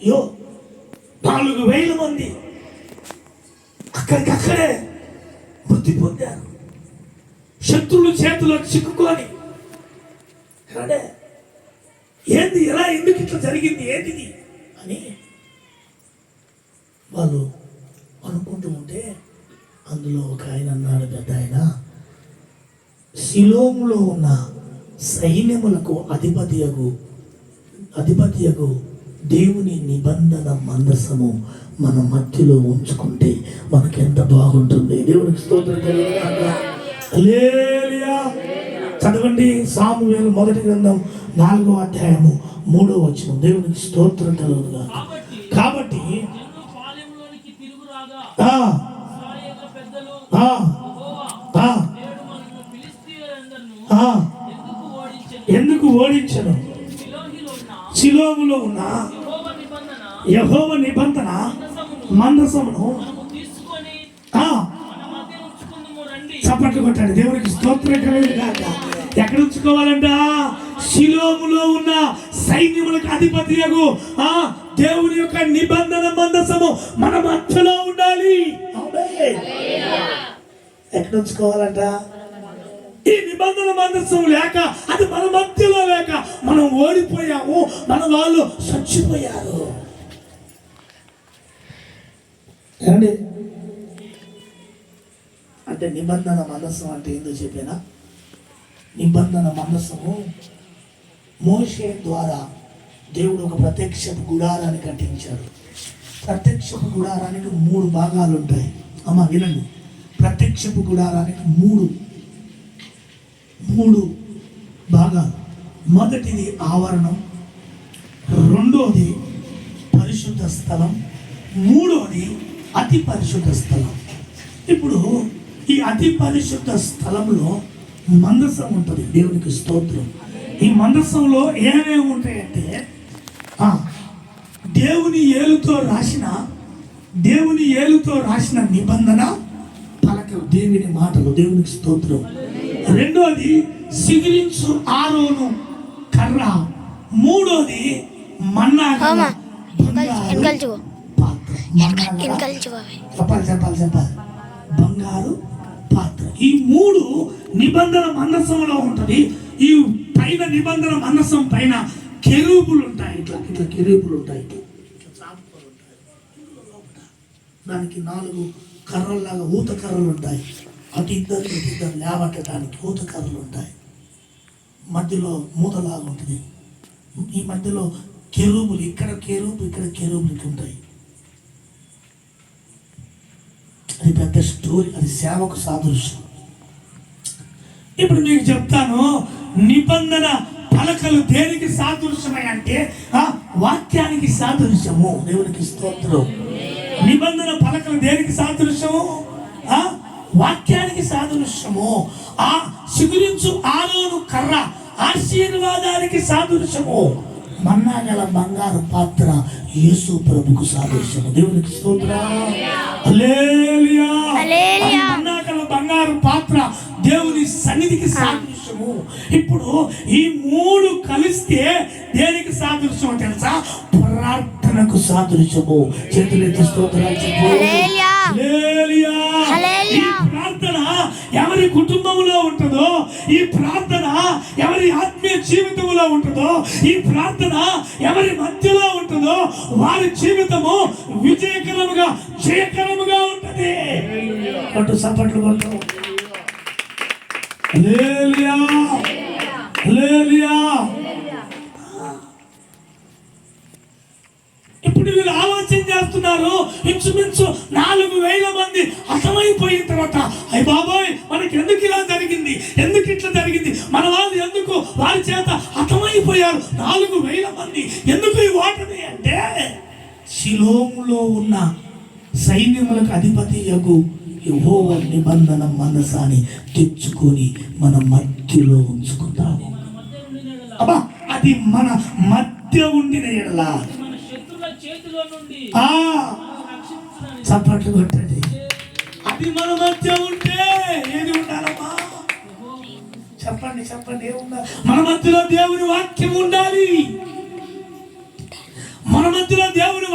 యో 4,000 మంది అక్కడికక్కడే మృతి పొందారు, శత్రువుల చేతిలో చిక్కుకొని. ఏంది ఎలా, ఎందుకు ఇట్లా జరిగింది, ఏంటిది అని వాళ్ళు అనుకుంటూ ఉంటే అందులో ఒక ఆయన అన్నాడు, పెద్ద ఆయన, షిలోములో ఉన్న సైన్యములకు అధిపతియగు దేవుని నిబంధన మందసము మన మధ్యలో ఉంచుకుంటే మనకెంత బాగుంటుంది. దేవునికి స్తోత్రం కలుగుగాక. హల్లెలూయా. చదవండి సామువేలు 1 గ్రంథం 4వ అధ్యాయము 3వ వచనం. దేవునికి స్తోత్రం కలుగుగాక. కాబట్టి ఎందుకు ఓడించను? షిలోములో ఉన్న యెహోవా నిబంధన మందసమును చప్పట్లు కొట్టండి. దేవునికి స్తోత్రం కలుగుగాక. ఎక్కడ ఉంచుకోవాలంట? షిలోములో ఉన్న సైన్యములకు అధిపతియగు దేవుని యొక్క నిబంధన మందసము మన మధ్యలో ఉండాలి. ఎక్కడ ఉంచుకోవాలంట? ఈ నిబంధన మందసం లేక, అది మన మధ్యలో లేక మనం ఓడిపోయాము, మన వాళ్ళు చచ్చిపోయారు. ఏమండి? అంటే నిబంధన మందసం అంటే ఏందో చెప్పేనా? నిబంధన మందసము మోషే ద్వారా దేవుడు ఒక ప్రత్యక్షపు గుడారాన్ని కట్టించాడు. ప్రత్యక్షపు గుడారానికి 3 భాగాలు ఉంటాయి. అమ్మ వినండి, ప్రత్యక్షపు గుడారానికి మూడు భాగాలు. మొదటిది ఆవరణం, రెండోది పరిశుద్ధ స్థలం, మూడోది అతి పరిశుద్ధ స్థలం. ఇప్పుడు ఈ అతి పరిశుద్ధ స్థలంలో మందసం ఉంటుంది. దేవునికి స్తోత్రం. ఈ మందసంలో ఏమేమి ఉంటాయంటే దేవుని ఏలుతో రాసిన నిబంధన పలకలు, దేవుని మాటలు. దేవునికి స్తోత్రం. రెండోది సిగిరించు ఆరోను కర్ర, మూడోది మన్నా బంగారు పాత్ర. ఈ 3 నిబంధన మందసంలో ఉంటుంది. ఈ పైన నిబంధన మందసం పైన కెరూబులు ఉంటాయి. ఇట్లా కెరూబులు ఉంటాయి, దానికి 4 కర్రల్లాగా ఊత కర్రలు ఉంటాయి. అటు ఇద్దరు లేవట్టడానికి ఊత కర్రలు ఉంటాయి. మధ్యలో మూతలాగా ఉంటుంది. ఈ మధ్యలో కెరూబులు, ఇక్కడ కెరూబులు ఉంటాయి. అది పెద్ద స్టోరీ, అది సేవకు సాదృశ్యం. ఇప్పుడు మీకు చెప్తాను, నిబంధన పలకలు దేనికి సాదృశ్యమై అంటే వాక్యానికి సాదృశ్యము. దేవునికి స్తోత్రం. నిబంధన పలకలు దేనికి సాదృశ్యము? వాక్యానికి సాదృశ్యము. ఆ సిగురించు ఆరోను కర్ర ఆశీర్వాదానికి సాదృశ్యము. మన్నా గల బంగారు పాత్ర యేసు ప్రభుకు సాదృశ్యము. దేవునికి స్తోత్రం. హల్లెలూయా. మన్నా గల బంగారు పాత్ర దేవుని సన్నిధికి సాదృశ్యము. ఇప్పుడు ఈ 3 కలిస్తే దేనికి సాదృశ్యం తెలుసా? ప్రార్థనకు సాదృశ్యము. చేతులెత్తి స్తోత్రాలు చెప్పు. ఈ ప్రార్థన ఎవరి కుటుంబంలో ఉంటుందో, ఈ ప్రార్థన ఎవరి ఆత్మీయ జీవితంలో ఉంటుందో, ఈ ప్రార్థన ఎవరి మధ్యలో ఉంటుందో వారి జీవితము విజయకరముగా జయకరముగా ఉంటుంది. కొట్టు సపట్లు కొట్టు. హల్లెలూయా. హల్లెలూయా. ఇప్పుడు వీళ్ళు ఆలోచన చేస్తున్నారు, ఇంచుమించు 4,000 మంది హతమైపోయిన తర్వాత, అయ్య బాబోయ్ మనకి ఎందుకు ఇలా జరిగింది, ఎందుకు ఇట్లా జరిగింది, మన వాళ్ళు ఎందుకు వారి చేత హతమైపోయారు 4,000 మంది, ఎందుకు ఈ ఓటమి అంటే షిలోములో ఉన్న సైన్యములకు అధిపతియగు యెహోవా నిబంధన మందసాన్ని తెచ్చుకొని మన మధ్యలో ఉంచుకుంటాము. అబ్బా, అది మన మధ్య ఉండిన ఎడల చప్పట్లు కొట్టండి. అది మన మధ్య ఉంటే ఏది ఉండాలమ్మా? చెప్పండి ఏముండాలి? మన మధ్యలో దేవుని వాక్యం ఉండాలి. మన మధ్యలో దేవుని